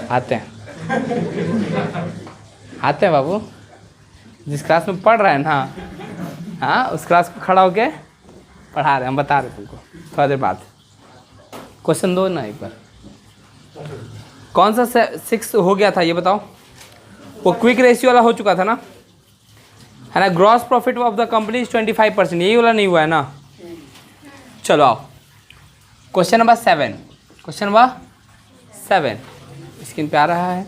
आते हैं बाबू, जिस क्लास में पढ़ रहे हैं ना, हाँ उस क्लास को खड़ा होके पढ़ा रहे हैं, हम बता रहे तुमको थोड़ा देर बाद। क्वेश्चन दो ना एक बार। कौन सा 6 हो गया था ये बताओ? वो क्विक रेशियो वाला हो चुका था ना, है ना। Gross profit of the company is 25%, यही वाला नहीं हुआ है ना। चलो आओ question number 7। Question number 7 screen पे आ रहा है।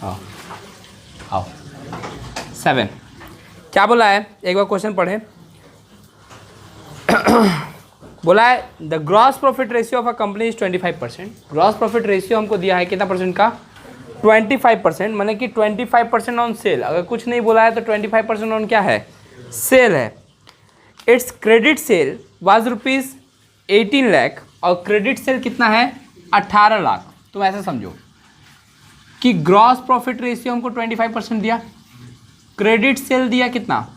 आओ आओ 7 क्या बोला है, एक बार क्वेश्चन पढ़े। बोला है the gross profit ratio of a company is 25%। Gross profit ratio हमको दिया है कितना परसेंट का? 25%, माने कि 25% ऑन सेल। अगर कुछ नहीं बोला है तो 25% ऑन क्या है? सेल है। It's credit sale was ₹18 lakh और क्रेडिट सेल कितना है? 18 लाख। तुम ऐसा समझो कि ग्रॉस प्रॉफिट रेशियो हमको 25% दिया, क्रेडिट सेल दिया कितना?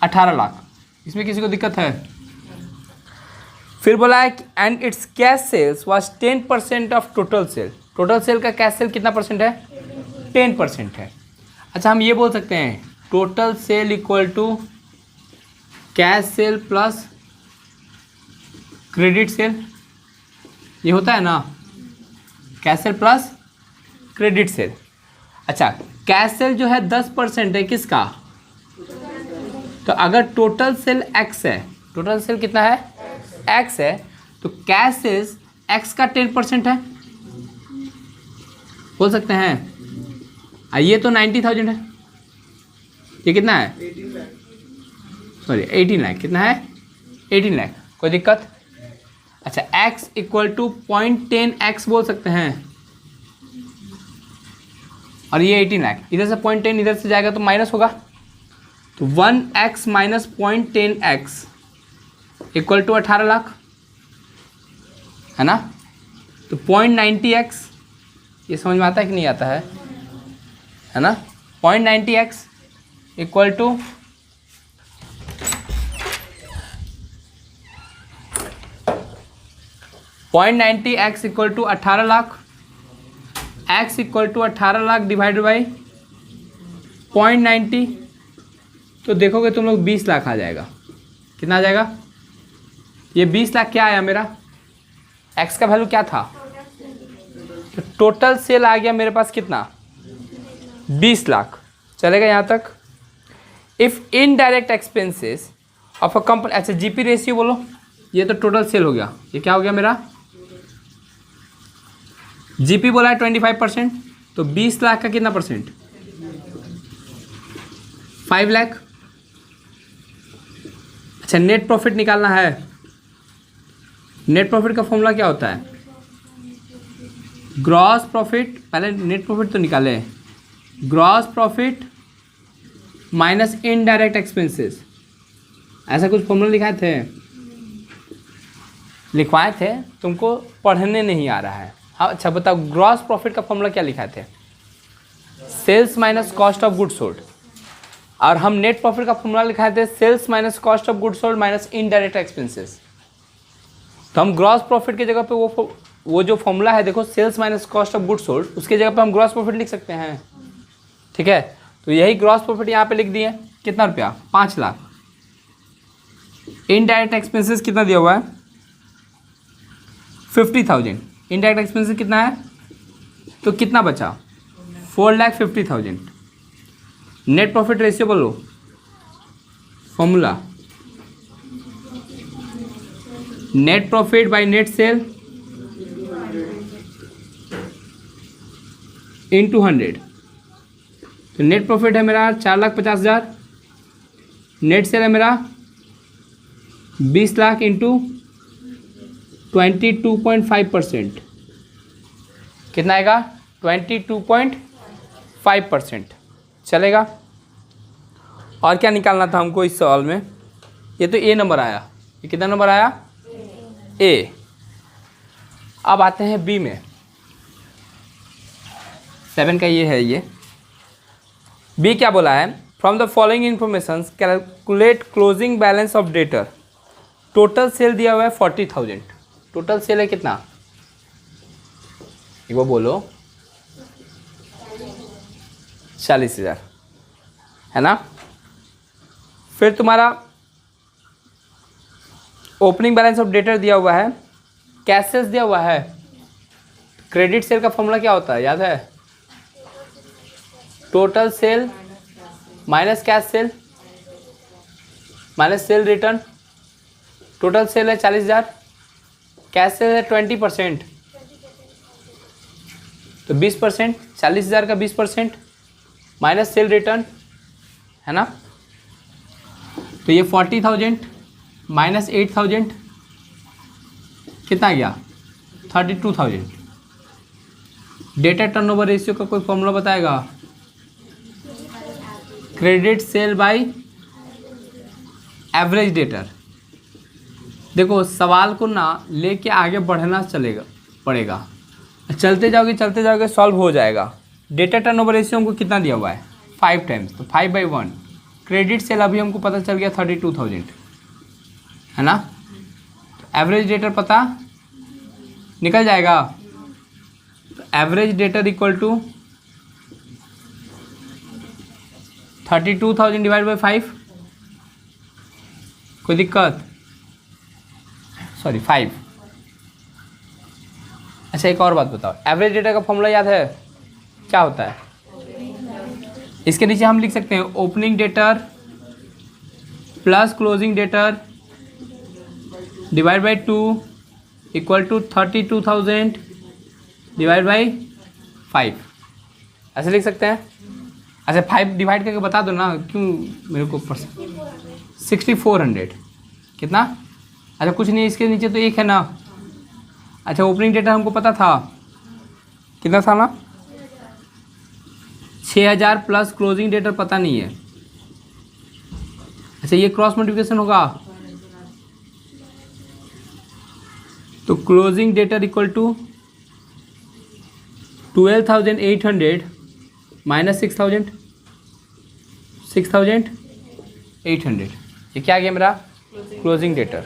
18 लाख। इसमें किसी को दिक्कत है? फिर बोला है and its cash sales was 10% of total sale. Total sale का कैश सेल कितना परसेंट है? 10% है। अच्छा हम ये बोल सकते हैं total sale equal to cash sale plus credit sale, ये होता है ना, cash sale plus credit sale. अच्छा कैश सेल जो है 10% है किसका? तो अगर टोटल सेल x है, टोटल सेल कितना है? x है, तो कैश सेल्स x का 10% है, बोल सकते हैं। ये तो 90,000 है, ये कितना है? 18 लाख। कितना है? 18 लाख। कोई दिक्कत? अच्छा x इक्वल टू 0.10x बोल सकते हैं, और ये 18 लाख। इधर से 0.10 इधर से जाएगा तो माइनस होगा, तो 1x minus 0.10x equal to 18 lakh, है ना। तो 0.90x, ये समझ में आता है कि नहीं आता है ना। 0.90x equal to 0.90x equal to 18 lakh. x equal to 18 lakh divided by 0.90, तो देखोगे तुम लोग 20 लाख आ जाएगा। कितना आ जाएगा? ये 20 लाख क्या आया मेरा? x का वैल्यू क्या था? तो टोटल सेल आ गया मेरे पास कितना? 20 लाख। चलेगा यहाँ तक। If indirect expenses of a company, अच्छा जीपी रेशियो बोलो, ये तो टोटल सेल हो गया। ये क्या हो गया मेरा? जीपी बोला है 25%, तो 20 लाख का कितना परसेंट? 5 लाख। अच्छा नेट प्रॉफिट निकालना है। नेट प्रॉफिट का फॉर्मूला क्या होता है? ग्रॉस प्रॉफिट, पहले नेट प्रॉफिट तो निकाले, gross profit minus indirect expenses. ऐसा कुछ फॉर्मूला लिखाए थे? लिखवाए थे, तुमको पढ़ने नहीं आ रहा है। हाँ अच्छा बताओ, ग्रॉस प्रॉफिट का फॉर्मूला क्या लिखाए थे? Sales minus cost of goods sold. और हम नेट प्रॉफिट का फॉर्मूला लिखाए थे sales minus cost of goods sold minus indirect expenses. तो हम ग्रॉस प्रॉफिट की जगह पे वो जो फॉर्मूला है देखो, sales minus cost of goods sold, उसकी जगह पे हम ग्रॉस प्रॉफिट लिख सकते हैं। ठीक है, तो यही ग्रॉस प्रॉफिट यहाँ पे लिख दिए। कितना रुपया? 5 लाख। इनडायरेक्ट एक्सपेंसेस कितना दिया हुआ है? 50,000। इनडायरेक्ट एक्सपेंसेस कितना है? तो कितना बचा? 4,50,000। नेट प्रॉफिट रेशियो बोलो, formula net profit by net cell into 100। तो नेट प्रॉफिट है मेरा 4,50,000, नेट सेल है मेरा 20 लाख इंटू 22.5%। कितना आएगा? 22.5%। चलेगा। और क्या निकालना था हमको इस सवाल में? ये तो ए नंबर आया। ये कितना नंबर आया? ए। अब आते हैं बी में। 7 का ये है, ये बी क्या बोला है, from the following information calculate closing balance of debtor. Total sale दिया हुआ है 40,000, टोटल सेल है कितना, एक वो बोलो 40,000 है ना। फिर तुम्हारा ओपनिंग बैलेंस ऑफ डेटर दिया हुआ है, कैश सेल्स दिया हुआ है। क्रेडिट सेल का फॉर्मूला क्या होता है याद है, total sale minus cash cell minus cell return. Total sale है 40,000, कैश सेल है 20%, तो 20%, 40,000 का 20% माइनस सेल रिटर्न है ना। तो ये 40,000 माइनस 8,000 कितना गया 32,000। डेटा टर्नओवर रेशियो का कोई फॉर्मूला बताएगा, credit sale by average debtor. देखो सवाल को ना लेके आगे बढ़ना पड़ेगा, चलते जाओगे सॉल्व हो जाएगा। डेटा टर्नओवर रेशियो हमको कितना दिया हुआ है 5 टाइम्स, तो 5/1। क्रेडिट सेल अभी हमको पता चल गया 32,000 है ना। तो एवरेज डेटर पता निकल जाएगा, तो average debtor equal to 32,000 divide by 5। कोई दिक्कत, सॉरी 5। अच्छा एक और बात बताओ, एवरेज डेटा का फॉर्मूला याद है क्या होता है, इसके नीचे हम लिख सकते हैं opening debtor plus closing debtor divide by 2 equal to 32,000 divide by 5, ऐसे लिख सकते हैं। अच्छा 5 डिवाइड करके बता दो ना, क्यों मेरे को 6400 कितना। अच्छा कुछ नहीं, इसके नीचे तो 1 है ना। अच्छा ओपनिंग डेटा हमको पता था कितना था ना 6,000 प्लस क्लोजिंग डेटर पता नहीं है। अच्छा ये क्रॉस मल्टीप्लिकेशन होगा, तो closing debtor equal to 12,800 minus 6,800, ये क्या आ गया मेरा क्लोजिंग डेटर।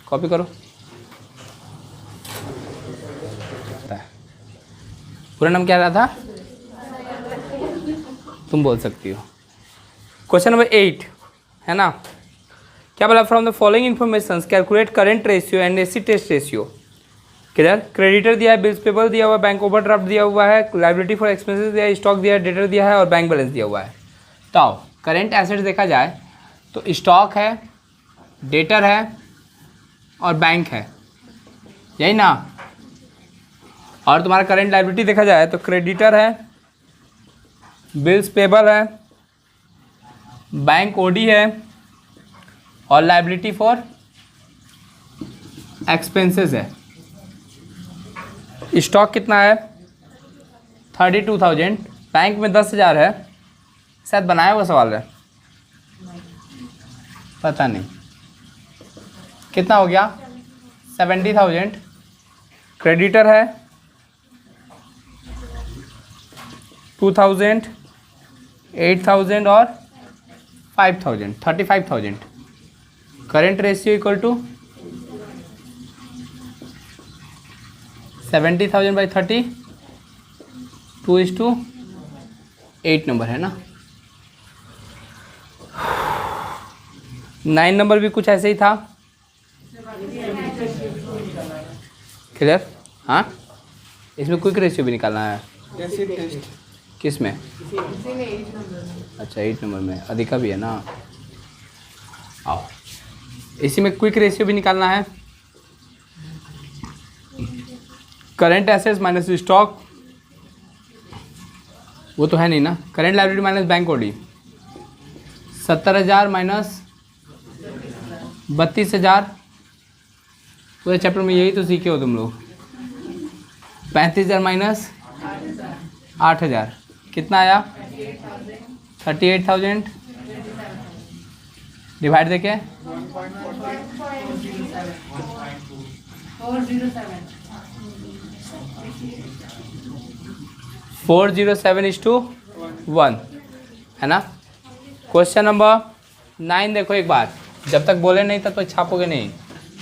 कॉपी करो, पूरा नाम क्या रहा था तुम बोल सकती हो। क्वेश्चन नंबर 8 है ना, क्या बोला, from the following information calculate current ratio and acid test ratio. किधर क्रेडिटर दिया है, बिल्स पेबल दिया हुआ है, बैंक ओवरड्राफ्ट दिया हुआ है, लायबिलिटी फॉर एक्सपेंसेस दिया है, स्टॉक दिया है, डेटर दिया है और बैंक बैलेंस दिया हुआ है। तो आओ करेंट एसेट्स देखा जाए तो स्टॉक है, डेटर है और बैंक है, यही ना। और तुम्हारा करेंट लायबिलिटी देखा जाए तो क्रेडिटर है, बिल्स पेबल है, बैंक ओडी है और लायबिलिटी फॉर एक्सपेंसेस है। स्टॉक कितना है 32,000, बैंक में 10,000 है, शायद बनाया हुआ सवाल है पता नहीं कितना हो गया 70,000। क्रेडिटर है 2,000, 8,000 और 5,000, 35,000। Current ratio equal to 70,000 by 30, 2:8 number है ना। 9 नंबर भी कुछ ऐसे ही था, क्लियर। हाँ इसमें क्विक रेशियो भी निकालना है, किस में, अच्छा 8 नंबर में, अधिका भी है ना। आओ इसी में क्विक रेशियो भी निकालना है, करेंट एसेट्स माइनस स्टॉक, वो तो है नहीं ना। Current liability minus bank OD, 70,000 minus 32,000, पूरे चैप्टर में यही तो सीखे हो तुम लोग। 35,000 माइनस 8,000 कितना आया 38,000 डिवाइड देके 407:1 है ना। क्वेश्चन नंबर 9 देखो एक बार, जब तक बोले नहीं तब तक छापोगे नहीं,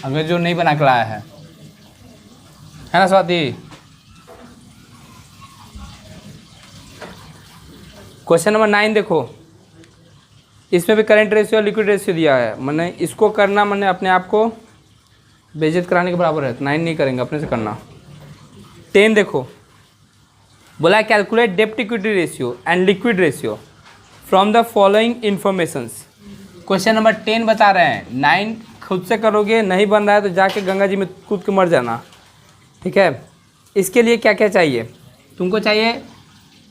अगर जो नहीं बना के लाया है ना स्वाति। क्वेश्चन नंबर 9 देखो, इसमें भी करंट रेशियो और लिक्विड रेशियो दिया है। मैंने इसको करना, मैंने अपने आप को बेइज्जत कराने के बराबर है। 9 नहीं करेंगे, अपने से करना। 10 देखो, बोला है कैलकुलेट डेप्ट equity ratio and liquid ratio from the following informations. Question number 10 बता रहे हैं, 9 खुद से करोगे, नहीं बन रहा है तो जाके गंगा जी में कूद के मर जाना, ठीक है। इसके लिए क्या क्या चाहिए तुमको? चाहिए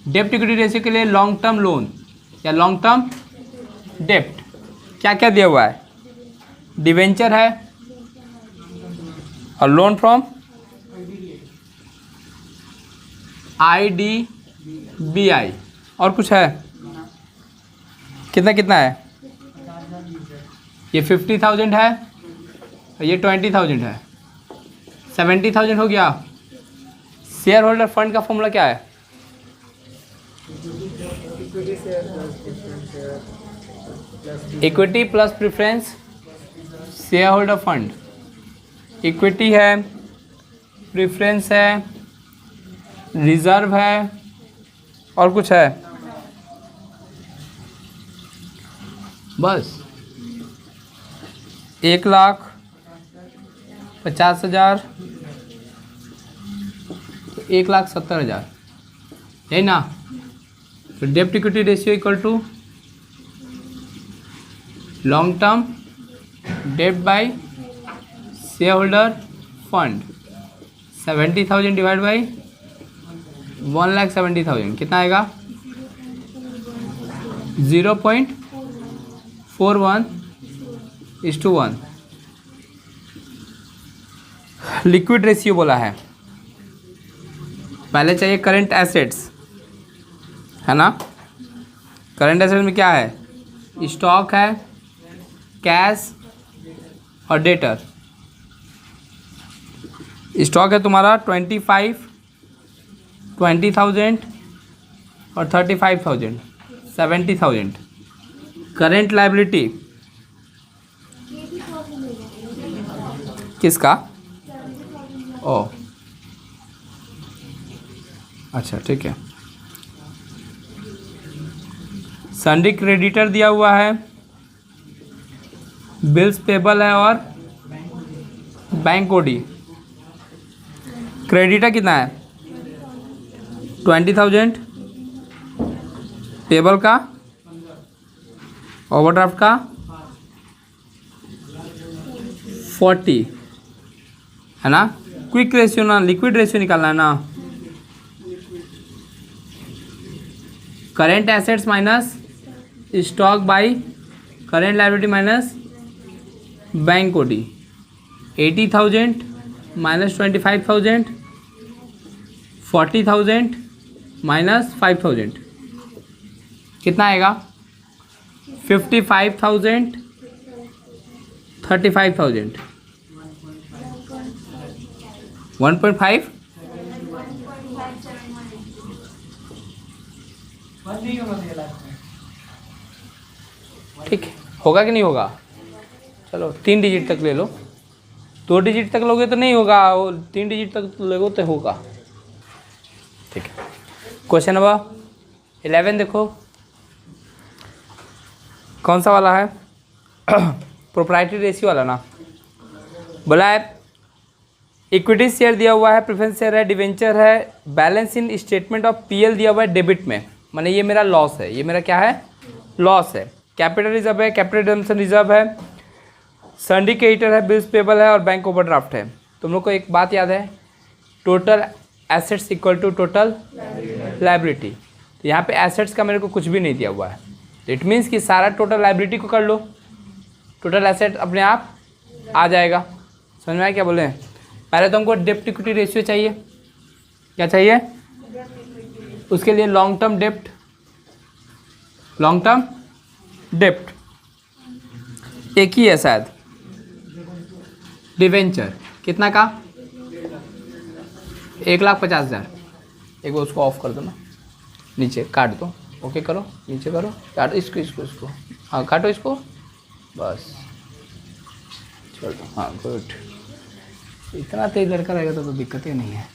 डेप्ट इक्विटी रेशियो के लिए लॉन्ग टर्म लोन या लॉन्ग टर्म डेप्ट। क्या क्या दिया हुआ है? डिवेंचर है और लोन फ्रॉम IDBI, और कुछ है? कितना कितना है? ये 50,000 है और ये 20,000 है, 70,000 हो गया। शेयर होल्डर फंड का फॉर्मूला क्या है? Equity plus preference share holder fund. Equity है, प्रेफरेंस है, रिजर्व है, और कुछ है? बस 1,50,000, 1,70,000, यही ना। तो डेप्ट equity ratio equal to long term dept bye share holder fund, 70,000 divide by 1,70,000, कितना आएगा? 0.41:1। लिक्विड रेशियो बोला है, पहले चाहिए करंट एसेट्स, है ना। करंट एसेट्स में क्या है? स्टॉक है, कैश और डेटर। स्टॉक है तुम्हारा 20,000 और 35,000, 70,000। करेंट लायबिलिटी किसका? ओ अच्छा ठीक है। सन्डी क्रेडिटर दिया हुआ है, बिल्स पेबल है और बैंक ओडी। क्रेडिटर कितना है? 20,000, पेबल का, ओवरड्राफ्ट का 40, है ना। क्विक रेशियो ना, लिक्विड रेशियो निकालना है ना। Current assets minus stock by current liability minus bank OD. 80,000 minus 25,000, 40,000 minus 5,000, कितना आएगा? 55,000, 35,000, 1.5। ठीक है, होगा कि नहीं होगा? चलो 3 डिजिट तक ले लो, 2 डिजिट तक लोगे तो नहीं होगा, वो 3 डिजिट तक लोगे तो होगा। ठीक है, क्वेश्चन नंबर 11 देखो, कौन सा वाला है? प्रोप्राइटरी रेशियो वाला ना। बोला है इक्विटी शेयर दिया हुआ है, प्रेफरेंस शेयर है, डिवेंचर है, balance in statement of PL दिया हुआ है डेबिट में, माने ये मेरा लॉस है, ये मेरा क्या है? लॉस है। कैपिटल रिजर्व है, कैपिटल रिडम्पशन रिजर्व है, सन्डी क्रेडिटर है, बिल्स पेबल है और बैंक ओवरड्राफ्ट है। तुम लोग को एक बात याद है, total assets equal to total liability. तो यहाँ पे एसेट्स का मेरे को कुछ भी नहीं दिया हुआ है, तो इट मीन्स कि सारा टोटल लायबिलिटी को कर लो, टोटल एसेट अपने आप आ जाएगा। समझ में आया क्या बोले? पहले तो हमको डेप्ट इक्विटी रेशियो चाहिए। क्या चाहिए? उसके लिए लॉन्ग टर्म डेप्ट, लॉन्ग टर्म डेप्ट एक ही है शायद, डिवेंचर कितना का? 1,50,000। एक बार उसको ऑफ कर दो ना, नीचे काट दो। ओके करो, नीचे करो, काटो इसको इसको इसको, हाँ काटो इसको, बस छोड़ो, हाँ गुड। इतना तेज लड़का रहेगा तो दिक्कत ही नहीं है।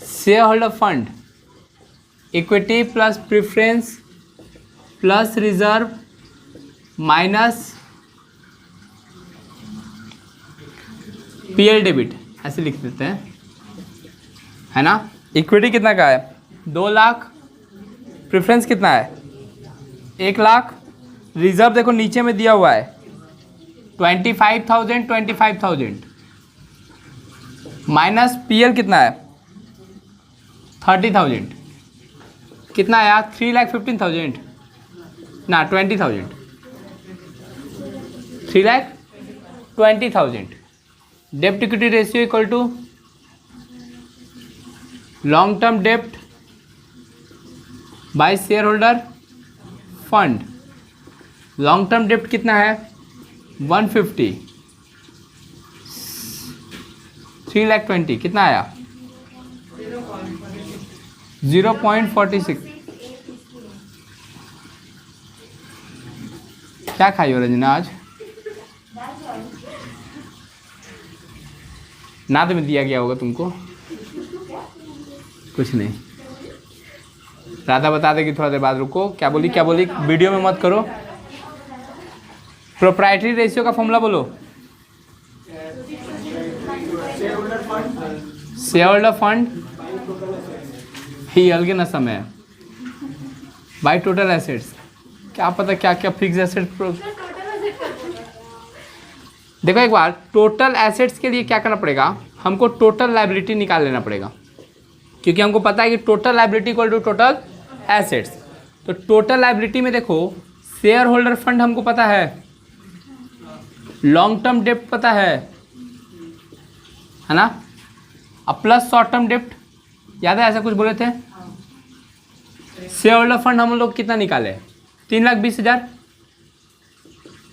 Share holder fund, equity plus preference plus reserve minus PL debit, ऐसे लिख देते हैं, है ना। इक्विटी कितना का है 2 लाख, प्रेफरेंस कितना है 1 लाख, रिजर्व देखो नीचे में दिया हुआ है 25,000 माइनस पीएल कितना है 30,000, कितना आया 3,15,000 ना 20,000, 3,20,000। डेप्ट equity ratio equal to long term dept bye share holder fund. Long term डेप्ट कितना है 150, 3,20,000 कितना आया 0.46। क्या खाई हो रंजना आज? नाद में दिया गया होगा तुमको, कुछ नहीं। राधा बता देगी थोड़ा देर बाद, रुको। क्या बोली वीडियो में मत करो। प्रोप्राइटरी रेशियो का फॉर्मूला बोलो। शेयर होल्डर फंड ही अलग ना समय बाय टोटल एसेट्स। क्या पता क्या क्या फिक्स एसेट। देखो एक बार, टोटल एसेट्स के लिए क्या करना पड़ेगा, हमको टोटल लायबिलिटी निकाल लेना पड़ेगा, क्योंकि हमको पता है कि total liability equal to total assets. तो टोटल लायबिलिटी में देखो, शेयर होल्डर फंड हमको पता है, लॉन्ग टर्म डेप्ट पता है ना, अब प्लस शॉर्ट टर्म डेप्ट, याद है ऐसा कुछ बोले थे। शेयर होल्डर फंड हम लोग कितना निकाले 3,20,000।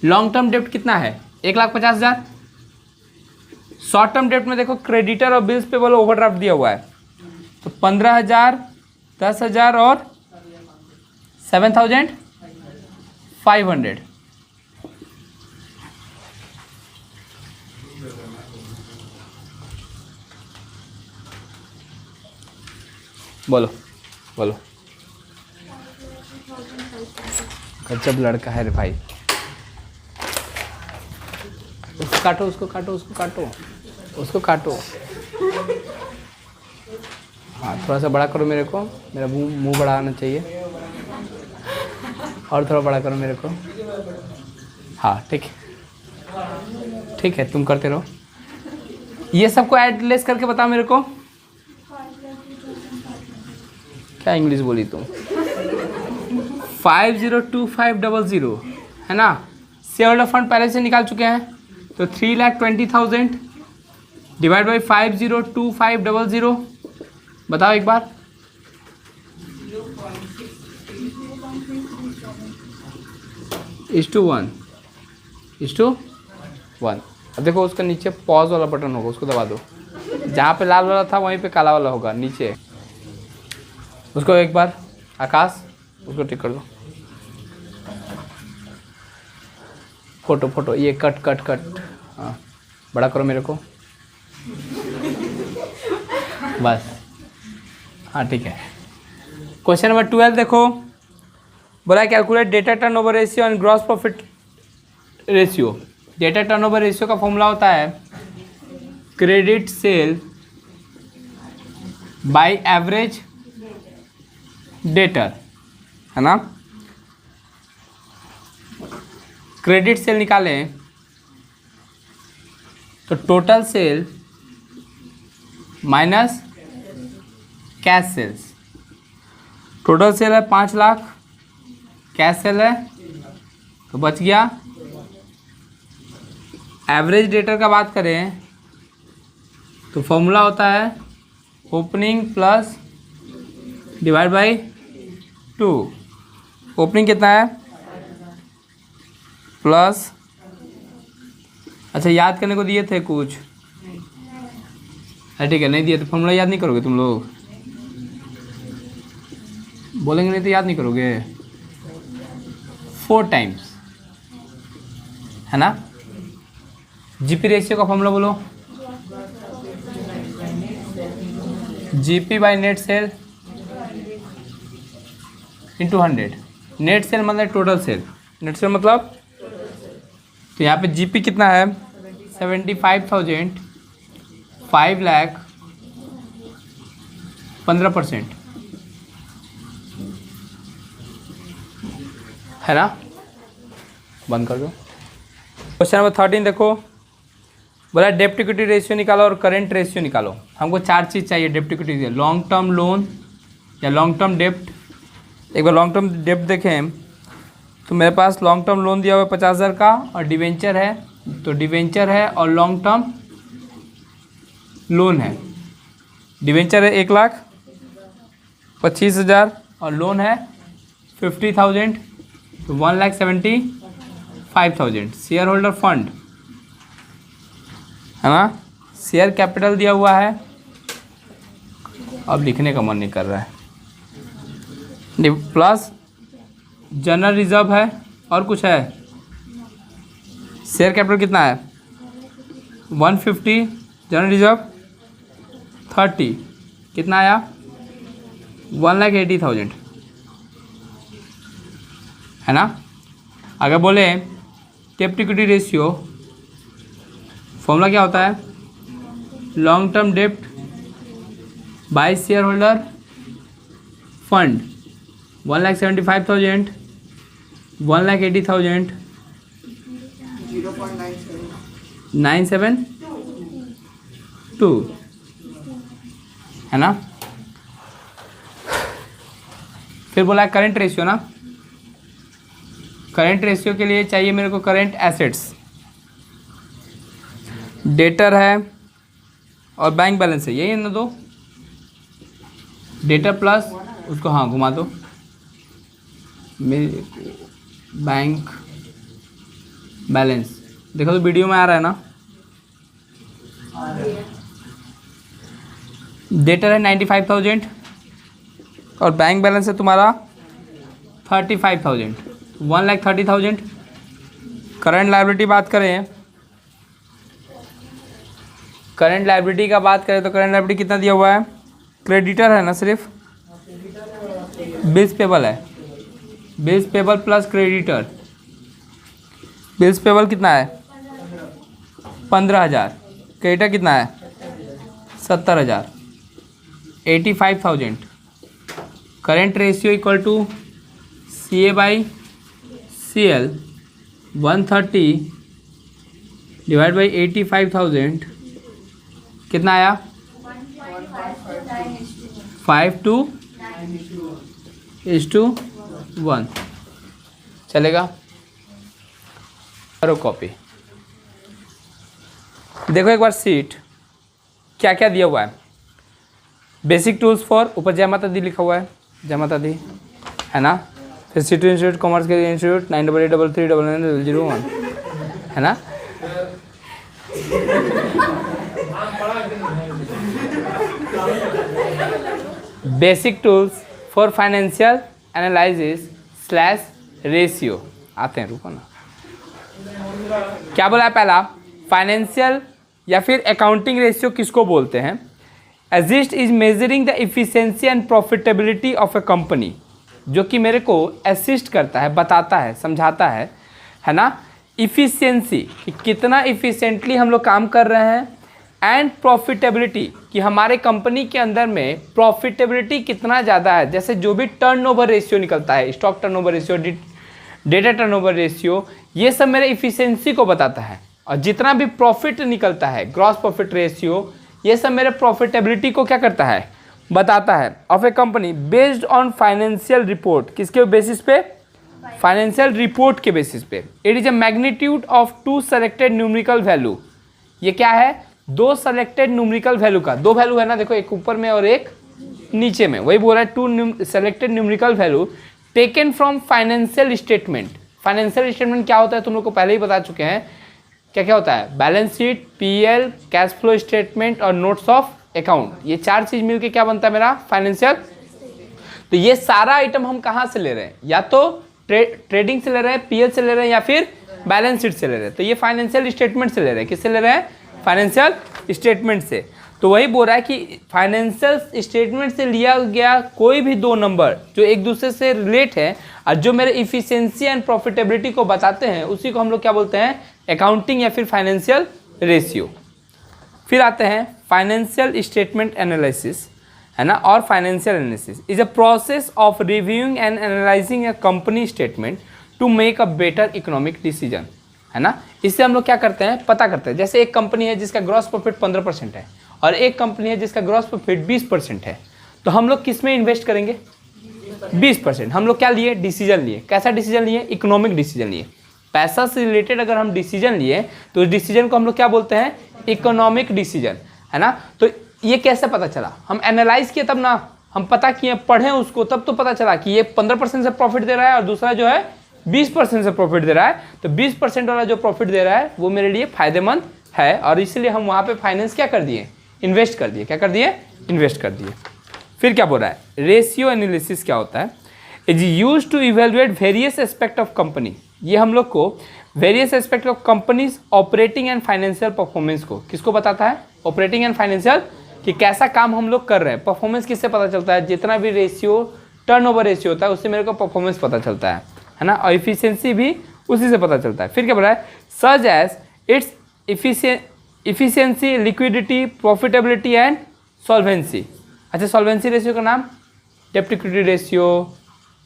लॉन्ग टर्म डेप्ट कितना है 1,50,000। शॉर्ट टर्म डेप्ट में देखो क्रेडिटर और बिल्स पेबल ओवरड्राफ्ट दिया हुआ है, तो 15,000, 10,000 और 7,500। बोलो बोलो। गजब लड़का है रे भाई। उसको काटो, उसको काटो, उसको काटो, उसको काटो। हाँ थोड़ा सा बड़ा करो मेरे को, मेरा मुंह बड़ा आना चाहिए, और थोड़ा बड़ा करो मेरे को। हाँ ठीक है, ठीक है, तुम करते रहो। ये सबको ऐड लेस करके बताओ मेरे को। क्या इंग्लिश बोली तुम? 502500 है ना। शेयर होल्डर फंड पहले से निकाल चुके हैं, तो 3,20,000 डिवाइड बाई 502500 बताओ एक बार। (1:1). अब देखो उसका नीचे पॉज वाला बटन होगा, उसको दबा दो। जहाँ पे लाल वाला था वहीं पे काला वाला होगा नीचे, उसको एक बार। आकाश उसको टिक कर दो। फोटो फोटो ये कट कट कट, हाँ बड़ा करो मेरे को बस। हाँ ठीक है। क्वेश्चन नंबर 12 देखो, बोला calculate debtor turnover ratio and gross profit ratio. Debtor turnover ratio का फॉर्मूला होता है credit sale by average debtor, है ना। क्रेडिट सेल निकालें तो total sale minus cash sales. Total sale है 5 लाख, कैश सेल है तो बच गया। एवरेज डेटर का बात करें तो फॉर्मूला होता है opening plus divide by 2। Opening कितना है प्लस, अच्छा याद करने को दिए थे कुछ, ठीक है नहीं दिए तो फॉर्मूला याद नहीं करोगे तुम लोग। बोलेंगे नहीं तो याद नहीं करोगे। 4 टाइम्स, है ना। जीपी रेशियो का फॉर्मूला बोलो। GP by net cell into 100। Net cell मतलब टोटल सेल, नेट सेल मतलब, तो यहाँ पे जीपी कितना है 75,000, 5 लाख 15%, है ना। बंद कर दो। क्वेश्चन नंबर 13 देखो, बोला डेप्ट इक्विटी रेशियो निकालो और करंट रेशियो निकालो। हमको 4 चीज़ चाहिए डेप्ट इक्विटी, लॉन्ग टर्म लोन या लॉन्ग टर्म डेप्ट। एक बार लॉन्ग टर्म डेप्ट देखें तो मेरे पास लॉन्ग टर्म लोन दिया हुआ है 50,000 का, और डिवेंचर है, तो डिवेंचर है और लॉन्ग टर्म लोन है। डिवेंचर है 1,25,000 और लोन है 50,000, तो 1,75,000। शेयर होल्डर फंड, है ना, शेयर कैपिटल दिया हुआ है, अब लिखने का मन नहीं कर रहा है, प्लस जनरल रिजर्व है और कुछ है। शेयर कैपिटल कितना है 150, जनरल रिजर्व 30, कितना आया 1,80,000, है ना। अगर बोले डेप्ट इक्विटी रेशियो फॉर्मूला क्या होता है, लॉन्ग टर्म डेप्ट बाय शेयर होल्डर फंड 1,75,000, 1,80,000, 0.972, है ना। फिर बोला करंट रेशियो ना, करंट रेशियो के लिए चाहिए मेरे को करंट एसेट्स, डेटर है और बैंक बैलेंस है, यही है ना दो, डेटर प्लस उसको हाँ घुमा दो, मेरे बैंक बैलेंस देखो तो वीडियो में आ रहा है ना। डेटर है 95,000 और बैंक बैलेंस है तुम्हारा 35,000, 1,30,000। करंट लायबिलिटी बात करें, करंट लायबिलिटी का बात करें तो करंट लायबिलिटी कितना दिया हुआ है, क्रेडिटर है ना, सिर्फ बिल्स पेबल है, bills payable plus creditor. Bills payable कितना है 15,000, क्रेडिटर कितना है 70,000, 85,000। Current ratio equal to CA by CL 130 divide by 85,000, कितना आया 5:1 चलेगा। करो कॉपी। देखो एक बार सीट क्या क्या दिया हुआ है। बेसिक टूल्स फॉर, ऊपर जय माता दी लिखा हुआ है, जय माता दी, है ना। फिर सिटी इंस्टीट्यूट कॉमर्स के इंस्टीट्यूट 9883399001, है ना। Basic tools for financial analysis slash ratio आते हैं, रुको ना। क्या बोला है पहला, फाइनेंशियल या फिर अकाउंटिंग रेशियो किसको बोलते हैं। Ageist is measuring the efficiency and profitability of A company, जो कि मेरे को असिस्ट करता है, बताता है, समझाता है ना। इफिशिएंसी कि कितना इफिशिएंटली हम लोग काम कर रहे हैं, एंड प्रॉफिटेबिलिटी कि हमारे कंपनी के अंदर में प्रॉफिटेबिलिटी कितना ज़्यादा है। जैसे जो भी टर्नओवर रेशियो निकलता है, stock turnover ratio, debtor turnover ratio, ये सब मेरे इफिशिएंसी को बताता है। और जितना भी प्रॉफिट निकलता है, ग्रॉस प्रॉफिट रेशियो, ये सब मेरे प्रॉफिटेबिलिटी को क्या करता है, बताता है। Of A company based on financial report, किसके बेसिस पे, फाइनेंशियल रिपोर्ट के बेसिस पे। It is a magnitude of 2 selected numerical value. ये क्या है, 2 सेलेक्टेड न्यूमेरिकल वैल्यू का, 2 वैल्यू है ना, देखो एक ऊपर में और एक नीचे में, वही बोल रहा है 2 selected numerical value taken from financial statement. Financial statement क्या होता है तुम लोग को पहले ही बता चुके हैं, क्या क्या होता है, balance sheet, PL, cash flow statement और नोट्स ऑफ अकाउंट। ये 4 चीज़ मिलके क्या बनता है मेरा फाइनेंशियल। तो ये सारा आइटम हम कहाँ से ले रहे हैं, या तो ट्रेडिंग से ले रहे हैं, पीएल से ले रहे हैं, या फिर बैलेंस शीट से ले रहे हैं। तो ये फाइनेंशियल स्टेटमेंट से ले रहे हैं, किससे ले रहे हैं, फाइनेंशियल स्टेटमेंट से। तो वही बोल रहा है कि फाइनेंशियल स्टेटमेंट से लिया गया कोई भी दो नंबर जो एक दूसरे से रिलेट है और जो मेरे इफिशिएंसी एंड प्रॉफिटेबिलिटी को बताते हैं, उसी को हम लोग क्या बोलते हैं, अकाउंटिंग या फिर फाइनेंशियल रेशियो। फिर आते हैं फाइनेंशियल स्टेटमेंट एनालिसिस, है ना, और financial analysis is a process of reviewing and analyzing a company statement to make a better economic decision, है ना। इससे हम लोग क्या करते हैं, पता करते हैं, जैसे एक कंपनी है जिसका ग्रॉस प्रॉफिट 15% है और एक कंपनी है जिसका ग्रॉस प्रॉफिट 20% है, तो हम लोग किस में इन्वेस्ट करेंगे, 20%। हम लोग क्या लिए, डिसीजन लिए। कैसा डिसीजन लिए, इकोनॉमिक डिसीजन लिए। पैसा से रिलेटेड अगर हम डिसीजन लिए तो उस डिसीजन को हम लोग क्या बोलते हैं, इकोनॉमिक डिसीजन, है ना। तो ये कैसे पता चला, हम एनालाइज किए तब ना, हम पता किए, पढ़े उसको, तब तो पता चला कि ये 15% से प्रॉफिट दे रहा है और दूसरा जो है 20% से प्रॉफिट दे रहा है। तो 20% वाला जो प्रॉफिट दे रहा है वो मेरे लिए फायदेमंद है और इसलिए हम वहाँ पे फाइनेंस क्या कर दिए, इन्वेस्ट कर दिए। क्या कर दिए, इन्वेस्ट कर दिए। फिर क्या बोल रहा है, रेशियो एनालिसिस क्या होता है, is use to evaluate various aspect of company. ये हम लोग को various aspect of companies operating and financial performance को, किसको बताता है, ऑपरेटिंग एंड फाइनेंशियल, कि कैसा काम हम लोग कर रहे हैं। परफॉर्मेंस किससे पता चलता है, जितना भी रेशियो, टर्नओवर रेशियो होता है उससे मेरे को परफॉर्मेंस पता चलता है ना, और इफिशियंसी भी उसी से पता चलता है। फिर क्या बोल रहा है, such as its efficiency, liquidity, profitability and solvency. अच्छा, सॉल्वेंसी रेशियो का नाम, डेब्ट इक्विटी रेशियो,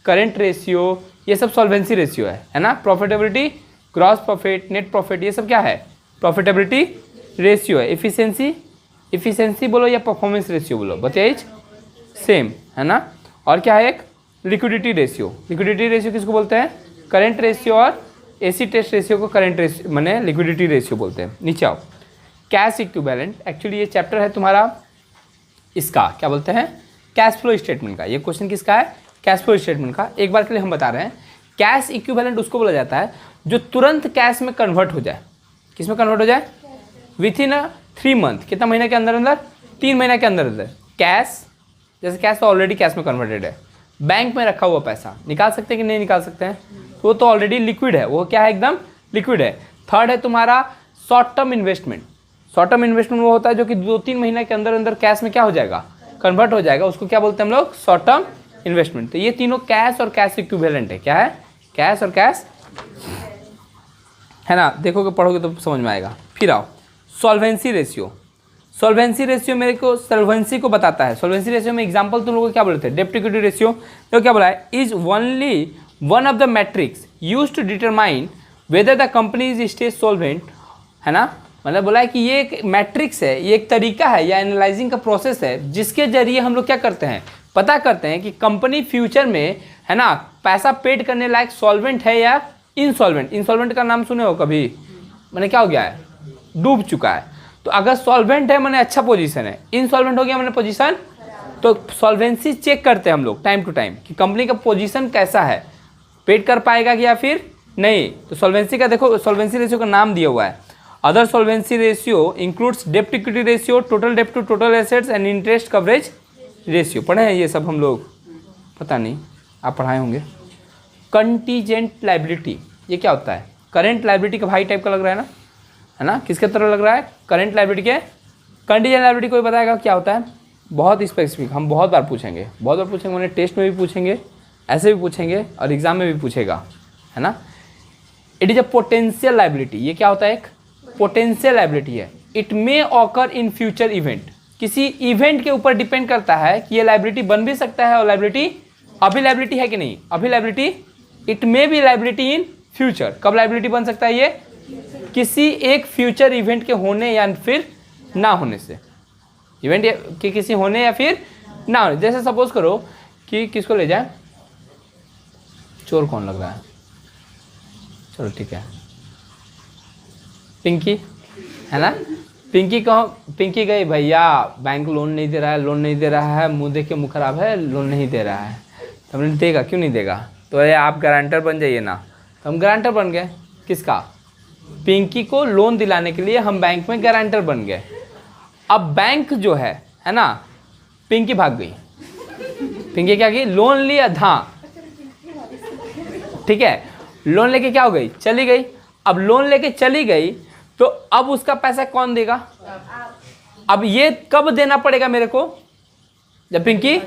करेंट रेशियो, ये सब सॉल्वेंसी रेशियो है ना। Profitability, gross profit, net profit, ये सब क्या है, प्रॉफिटेबिलिटी रेशियो है। इफिशियंसी बोलो या परफॉर्मेंस रेशियो बोलो, बताइए, सेम है ना। और क्या है, एक लिक्विडिटी रेशियो। लिक्विडिटी रेशियो किसको बोलते हैं, करेंट रेशियो, और एसी टेस्ट रेशियो को करेंट रेशियो माने लिक्विडिटी रेशियो बोलते हैं। नीचे आओ, कैश इक्विवेलेंट। एक्चुअली ये चैप्टर है तुम्हारा इसका, क्या बोलते हैं, कैश फ्लो स्टेटमेंट का। ये क्वेश्चन किसका है, कैश फ्लो स्टेटमेंट का। एक बार के लिए हम बता रहे हैं, कैश इक्विवेलेंट उसको बोला जाता है जो तुरंत कैश में कन्वर्ट हो जाए। किस में कन्वर्ट हो जाए, विथ इन 3 मंथ, कितना महीने के अंदर अंदर, 3 महीने के अंदर अंदर। कैश, जैसे कैश तो ऑलरेडी कैश में कन्वर्टेड है, बैंक में रखा हुआ पैसा निकाल सकते हैं कि नहीं निकाल सकते हैं, तो वो तो ऑलरेडी लिक्विड है, वो क्या है, एकदम लिक्विड है। थर्ड है तुम्हारा short term investment. Short term investment वो होता है जो कि 2-3 महीने के अंदर अंदर कैश में क्या हो जाएगा, कन्वर्ट हो जाएगा, उसको क्या बोलते हैं हम लोग, शॉर्ट टर्म इन्वेस्टमेंट। तो ये तीनों कैश और कैश इक्विवेलेंट है। क्या है, कैश और कैश, है ना। देखोगे पढ़ोगे तो समझ में आएगा। फिर आओ, सॉल्वेंसी रेशियो। सॉल्वेंसी रेशियो मेरे को सॉल्वेंसी को बताता है। सॉल्वेंसी रेशियो में एग्जांपल तुम लोगों को क्या बोलते हैं, डेब्ट इक्विटी रेशियो। तो क्या बोला है, is only one of the metrics use to determine whether the company is stay solvent, है ना। मतलब बोला है कि ये एक मैट्रिक्स है, ये एक तरीका है या एनालाइजिंग का प्रोसेस है जिसके जरिए हम लोग क्या करते हैं, पता करते हैं कि कंपनी फ्यूचर में, है ना, पैसा पेड करने लायक सॉल्वेंट है या इनसॉल्वेंट। इनसॉल्वेंट का नाम सुने हो कभी, मैंने क्या हो गया है, डूब चुका है। तो अगर सॉल्वेंट है मैंने अच्छा पोजीशन है, इनसॉल्वेंट हो गया मैंने पोजीशन, तो सॉल्वेंसी चेक करते हैं हम लोग टाइम टू टाइम कि कंपनी का पोजीशन कैसा है, पेड कर पाएगा या फिर नहीं। तो सॉल्वेंसी का देखो, सॉल्वेंसी रेशियो का नाम दिया हुआ है। अदर सॉल्वेंसी रेशियो इंक्लूड्स डेब्ट इक्विटी रेशियो, टोटल डेब्ट to total assets and interest coverage ratio. पढ़े हैं ये सब हम लोग, पता नहीं आप पढ़ाए होंगे। कंटीजेंट लायबिलिटी, ये क्या होता है, करेंट लायबिलिटी का भाई टाइप का लग रहा है ना, किसके तरह लग रहा है, करेंट लायबिलिटी के। कंटीजेंट लायबिलिटी कोई बताएगा क्या होता है, बहुत स्पेसिफिक, हम बहुत बार पूछेंगे, मैंने टेस्ट में भी पूछेंगे, ऐसे भी पूछेंगे और एग्जाम में भी पूछेगा, है ना। It is a potential liability. ये क्या होता है, एक पोटेंशियल लायबिलिटी है। It may occur in future event. किसी इवेंट के ऊपर डिपेंड करता है कि ये लायबिलिटी बन भी सकता है और लायबिलिटी अभी लायबिलिटी है कि नहीं, अभी liability, it may be liability in future. कब लायबिलिटी बन सकता है, ये किसी एक फ्यूचर इवेंट के होने या फिर ना होने से, इवेंट के किसी होने या फिर ना होने। जैसे सपोज करो कि किसको ले जाए, चोर कौन लग रहा है, चलो ठीक है, पिंकी, है ना। पिंकी गई, भैया बैंक लोन नहीं दे रहा है, मुंह देख के मुँह खराब है, लोन नहीं दे रहा है। तो हमने देगा, क्यों नहीं देगा, तो अरे आप गारंटर बन जाइए ना। तो हम गारंटर बन गए, किसका, पिंकी को लोन दिलाने के लिए हम बैंक में गारंटर बन गए। अब बैंक जो है ना, पिंकी भाग गई, पिंकी क्या की, लोन लिया था, ठीक है, लोन लेके क्या हो गई, चली गई। अब लोन लेके चली गई तो अब उसका पैसा कौन देगा, अब ये कब देना पड़ेगा मेरे को, जब पिंकी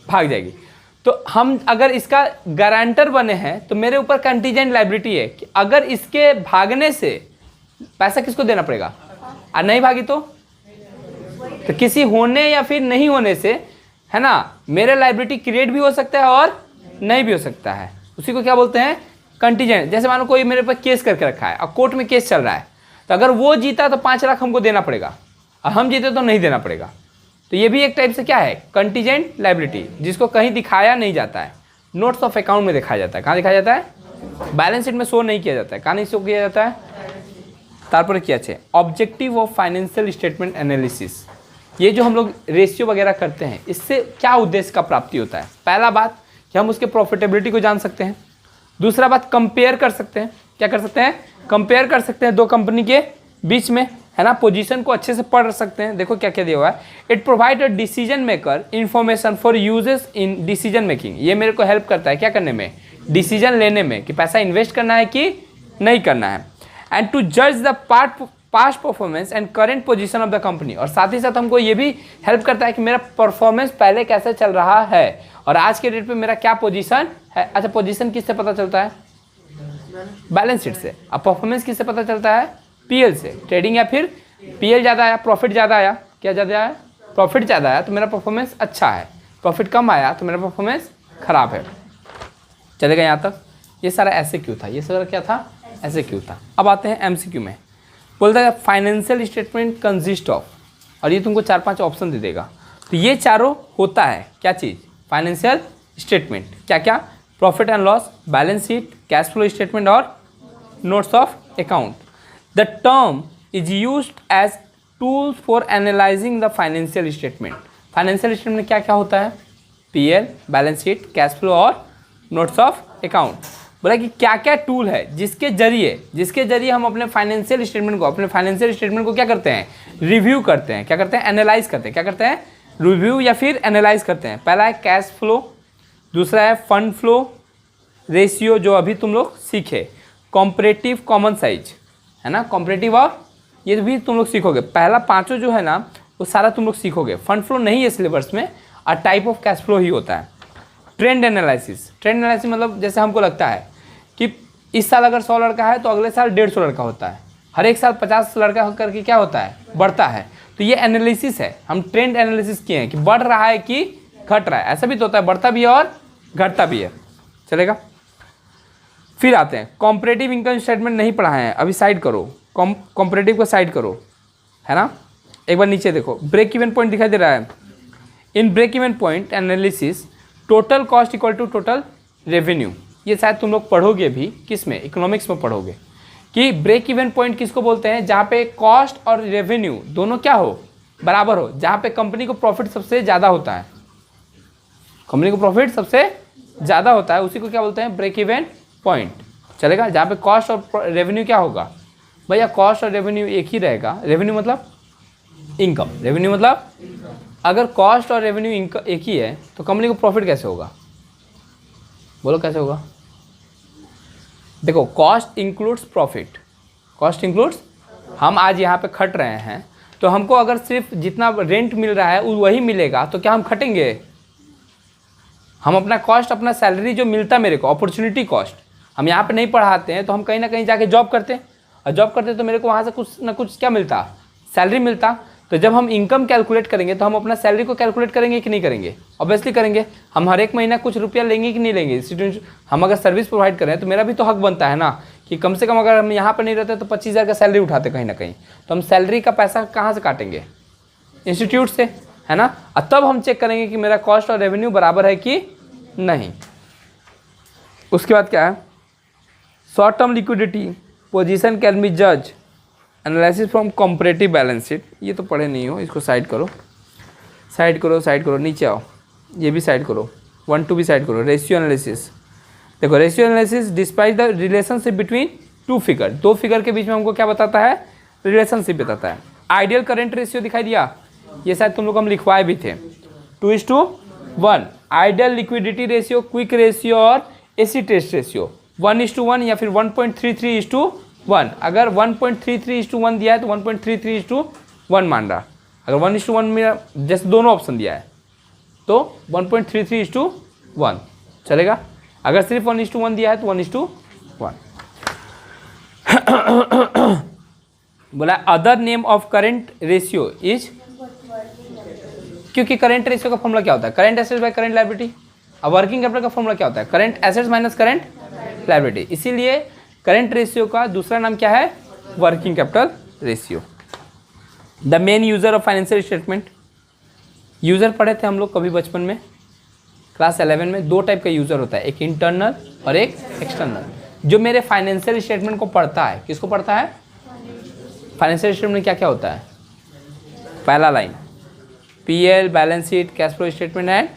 भाग जाएगी। तो हम अगर इसका गारंटर बने हैं तो मेरे ऊपर कंटीजेंट लायबिलिटी है कि अगर इसके भागने से पैसा किसको देना पड़ेगा, और नहीं भागी तो किसी होने या फिर नहीं होने से, है ना, मेरे लायबिलिटी क्रिएट भी हो सकता है और नहीं भी हो सकता है। उसी को क्या बोलते हैं, कंटीजेंट। जैसे मानो कोई मेरे पर केस करके रखा है और कोर्ट में केस चल रहा है, तो अगर वो जीता तो 5 लाख हमको देना पड़ेगा और हम जीते तो नहीं देना पड़ेगा। तो ये भी एक टाइप से क्या है, कंटीजेंट लायबिलिटी, जिसको कहीं दिखाया नहीं जाता है, नोट्स ऑफ अकाउंट में दिखाया जाता है। कहाँ दिखाया जाता है, बैलेंस शीट में शो नहीं किया जाता है। कहाँ नहीं शो किया जाता है, तारपर क्या है objective of financial statement analysis. ये जो हम लोग रेशियो वगैरह करते हैं, इससे क्या उद्देश्य का प्राप्ति होता है। पहला बात कि हम उसके प्रॉफिटेबिलिटी को जान सकते हैं। दूसरा बात, कंपेयर कर सकते हैं। क्या कर सकते हैं, कंपेयर कर सकते हैं दो कंपनी के बीच में, है ना, पोजीशन को अच्छे से पढ़ सकते हैं। देखो क्या क्या दिया हुआ है, it provide a decision maker information for uses in decision making. ये मेरे को हेल्प करता है क्या करने में, डिसीजन लेने में, कि पैसा इन्वेस्ट करना है कि नहीं करना है। एंड टू जज the past performance and current position of the company. और साथ ही साथ हमको ये भी हेल्प करता है कि मेरा परफॉर्मेंस पहले कैसे चल रहा है और आज के डेट पे मेरा क्या पोजीशन है। अच्छा, पोजीशन किससे पता चलता है, बैलेंस शीट से। अब परफॉर्मेंस किससे पता चलता है, पीएल से। ट्रेडिंग या फिर पीएल ज़्यादा आया, प्रॉफिट ज़्यादा आया, क्या ज़्यादा आया, प्रॉफिट ज़्यादा आया तो मेरा परफॉर्मेंस अच्छा है, प्रॉफिट कम आया तो मेरा परफॉर्मेंस खराब है। चलेगा यहाँ तक। ये सारा ऐसे क्यों था, ये सारा क्या था, ऐसे क्यों था। अब आते हैं एमसीक्यू में। बोलता है फाइनेंशियल स्टेटमेंट कंसिस्ट ऑफ, और ये तुमको 4-5 ऑप्शन दे देगा। तो ये चारों होता है क्या चीज़, फाइनेंशियल स्टेटमेंट। क्या क्या, profit and loss, balance sheet, cash flow statement और notes of account. The term is used as tool for analysing the financial statement. Financial statement में क्या क्या होता है, PL, balance sheet, cash flow और notes of account. बोला कि क्या क्या टूल है जिसके जरिए हम अपने फाइनेंशियल स्टेटमेंट को क्या करते हैं, रिव्यू करते हैं, क्या करते हैं, एनालाइज करते हैं। क्या करते हैं, रिव्यू या फिर एनालाइज करते हैं। पहला है कैश फ्लो, दूसरा है फंड फ्लो रेशियो जो अभी तुम लोग सीखे, कॉम्परेटिव कॉमन साइज, है ना, कॉम्परेटिव, और ये भी तुम लोग सीखोगे। पहला 5 जो है ना वो सारा तुम लोग सीखोगे। फंड फ्लो नहीं है सिलेबस में, और टाइप ऑफ कैश फ्लो ही होता है। ट्रेंड एनालिसिस, ट्रेंड एनालिसिस मतलब जैसे हमको लगता है कि इस साल अगर 100 लड़का है तो अगले साल 150 लड़का होता है, हर एक साल 50 लड़का करके क्या होता है, बढ़ता है। तो ये एनालिसिस है, हम ट्रेंड एनालिसिस किए हैं कि बढ़ रहा है कि घट रहा है। ऐसा भी तो होता है, बढ़ता भी है और घटता भी है। चलेगा। फिर आते हैं कॉम्परेटिव इनकम स्टेटमेंट, नहीं पढ़ाए हैं अभी, साइड करो, कॉम्परेटिव को साइड करो, है ना। एक बार नीचे देखो, ब्रेक इवन पॉइंट दिखाई दे रहा है। In break even point analysis total cost equal to total revenue. ये शायद तुम लोग पढ़ोगे भी, किस में, इकोनॉमिक्स में पढ़ोगे कि ब्रेक इवन पॉइंट किसको बोलते हैं, जहाँ पे कॉस्ट और रेवेन्यू दोनों क्या हो, बराबर हो, जहाँ पे कंपनी को प्रॉफिट सबसे ज़्यादा होता है, कंपनी को प्रॉफिट सबसे ज़्यादा होता है, उसी को क्या बोलते हैं, ब्रेक इवन पॉइंट। चलेगा। जहाँ पे कॉस्ट और रेवेन्यू क्या होगा, भैया कॉस्ट और रेवेन्यू एक ही रहेगा। रेवेन्यू मतलब इनकम, रेवेन्यू मतलब अगर कॉस्ट और रेवेन्यू इनकम एक ही है तो कंपनी को प्रॉफिट कैसे होगा, बोलो कैसे होगा। देखो, cost includes profit, cost includes, हम आज यहाँ पे खट रहे हैं तो हमको अगर सिर्फ जितना रेंट मिल रहा है वही मिलेगा तो क्या हम खटेंगे, हम अपना कॉस्ट, अपना सैलरी जो मिलता मेरे को, अपॉर्चुनिटी कॉस्ट, हम यहाँ पे नहीं पढ़ाते हैं तो हम कहीं ना कहीं जाके जॉब करते हैं, और जॉब करते तो मेरे को वहाँ से कुछ ना कुछ क्या मिलता, सैलरी मिलता। तो जब हम इनकम कैलकुलेट करेंगे तो हम अपना सैलरी को कैलकुलेट करेंगे कि नहीं करेंगे, ऑब्वियसली करेंगे। हम हर एक महीना कुछ रुपया लेंगे कि नहीं लेंगे, स्टूडेंट, हम अगर सर्विस प्रोवाइड करें तो मेरा भी तो हक बनता है ना कि कम से कम अगर हम यहाँ पर नहीं रहते तो 25,000 का सैलरी उठाते कहीं ना कहीं, तो हम सैलरी का पैसा कहाँ से काटेंगे, इंस्टीट्यूट से, है ना। और तब हम चेक करेंगे कि मेरा कॉस्ट और रेवेन्यू बराबर है कि नहीं। उसके बाद क्या है, short term liquidity position can be जज analysis from comparative balance sheet. ये तो पढ़े नहीं हो, इसको साइड करो, साइड करो, साइड करो, नीचे आओ, ये भी साइड करो, 1-2 भी साइड करो। रेशियो एनालिसिस, देखो ratio analysis despite the relationship between two figure, दो फिगर के बीच में हमको क्या बताता है, रिलेशनशिप बताता है। आइडियल करेंट रेशियो दिखाई दिया, ये शायद तुम लोग हम लिखवाए भी थे, 2:1, ideal liquidity ratio, quick ratio और एसिड टेस्ट रेशियो 1:1 या फिर 1.33:1। अगर 1.33:1 दिया है तो 1.33:1 मान रहा। अगर 1:1 में जैसे दोनों ऑप्शन दिया है तो 1.33:1 चलेगा। अगर सिर्फ 1:1 दिया है तो 1:1। बोला other name of current ratio is, क्योंकि करंट रेशियो का फॉर्मूला क्या होता है? Current assets by current liability. अब वर्किंग कैपिटल का फॉर्मूला क्या होता है? Current assets minus current liability. इसीलिए करंट रेशियो का दूसरा नाम क्या है? Working capital ratio. The main user of financial statement, user पढ़े थे हम लोग कभी बचपन में क्लास 11 में। दो टाइप का यूजर होता है, एक इंटरनल और एक एक्सटर्नल। जो मेरे फाइनेंशियल स्टेटमेंट को पढ़ता है, किसको पढ़ता है? फाइनेंशियल स्टेटमेंट में क्या क्या होता है? पहला line PL, balance sheet, cash flow statement and,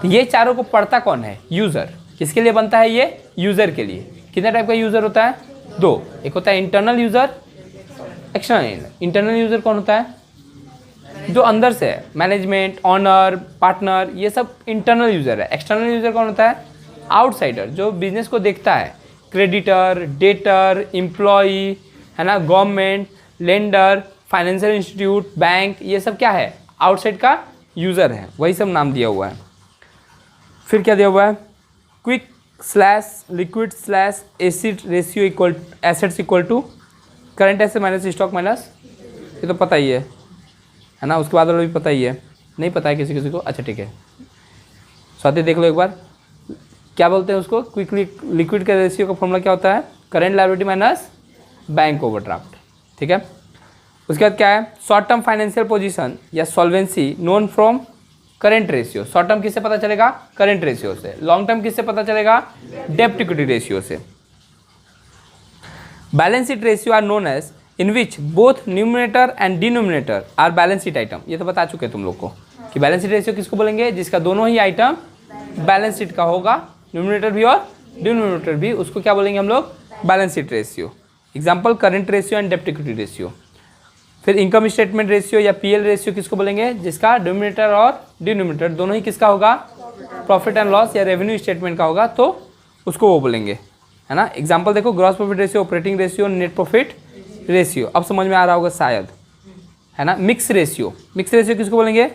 ये चारों को पढ़ता कौन है? यूजर। किसके लिए बनता है ये? यूजर के लिए। कितने टाइप का यूजर होता है? दो। एक होता है internal user, external. Internal user कौन होता है? जो अंदर से है, मैनेजमेंट, ऑनर, पार्टनर, ये सब इंटरनल यूजर है। एक्सटर्नल यूजर कौन होता है? आउटसाइडर, जो बिजनेस को देखता है। क्रेडिटर, डेटर, एम्प्लॉई, है ना, government, lender, financial institute, bank, ये सब क्या है? आउटसाइड का यूजर है। वही सब नाम दिया हुआ है। फिर क्या दिया हुआ है? Quick slash liquid slash acid ratio equal assets equal to current asset minus stock minus, ये तो पता ही है ना। उसके बाद वाला भी पता ही है, नहीं पता है किसी किसी को? अच्छा ठीक है, स्वाति देख लो एक बार। क्या बोलते हैं उसको? क्विक लिक्विड का रेशियो का फॉर्मूला क्या होता है? Current liability minus bank overdraft. ठीक है। उसके बाद क्या है? शॉर्ट टर्म फाइनेंशियल पोजीशन या solvency known from current ratio. Short term किससे पता चलेगा? करंट रेशियो से। लॉन्ग टर्म किससे पता चलेगा? डेब्ट इक्विटी रेशियो से। Balance sheet ratio are known as in which both numerator and denominator are balance sheet item. ये तो बता चुके हैं तुम लोग को कि बैलेंस शीट रेशियो किसको बोलेंगे? जिसका दोनों ही आइटम बैलेंस शीट का होगा, न्यूमिनेटर भी और डिनोमिनेटर भी, उसको क्या बोलेंगे हम लोग? Balance sheet ratio. Example current ratio and डेब्ट इक्विटी रेशियो। फिर इनकम स्टेटमेंट रेशियो या पीएल रेशियो किसको बोलेंगे? जिसका डिनोमिनेटर और डिनोमिनेटर दोनों ही किसका होगा? प्रॉफिट एंड लॉस या रेवेन्यू स्टेटमेंट का होगा, तो उसको वो बोलेंगे, है ना। एग्जाम्पल देखो, gross profit ratio, operating ratio, net profit ratio. अब समझ में आ रहा होगा शायद, है ना। मिक्स रेशियो, मिक्स रेशियो किसको बोलेंगे?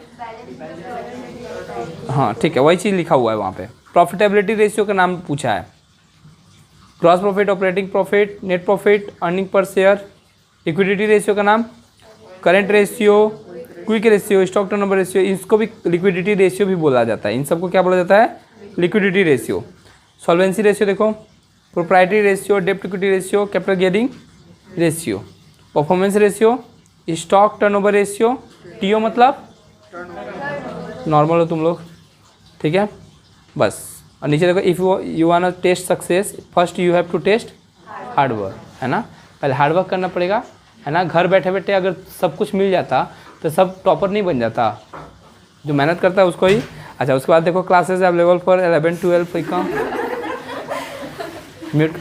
हाँ ठीक है, वही चीज़ लिखा हुआ है वहाँ पे। प्रॉफिटेबिलिटी रेशियो का नाम पूछा है। Gross profit, operating profit, net profit, earning per share. Liquidity ratio का नाम current ratio, quick ratio, stock turnover ratio, इसको भी लिक्विडिटी रेशियो भी बोला जाता है। इन सबको क्या बोला जाता है? Liquidity ratio. सॉल्वेंसी रेशियो देखो, प्रोप्राइटरी रेशियो, डेब्ट equity ratio, capital gearing ratio. Performance ratio, stock turnover ratio, TO मतलब नॉर्मल हो तुम लोग, ठीक है बस। और नीचे देखो, if you want to taste success first you have to taste hard work, है ना। पहले हार्ड वर्क करना पड़ेगा, है ना। घर बैठे बैठे अगर सब कुछ मिल जाता तो सब टॉपर नहीं बन जाता, जो मेहनत करता है उसको ही। अच्छा, उसके बाद देखो क्लासेस अवेलेबल फॉर 11, 12 का म्यूट।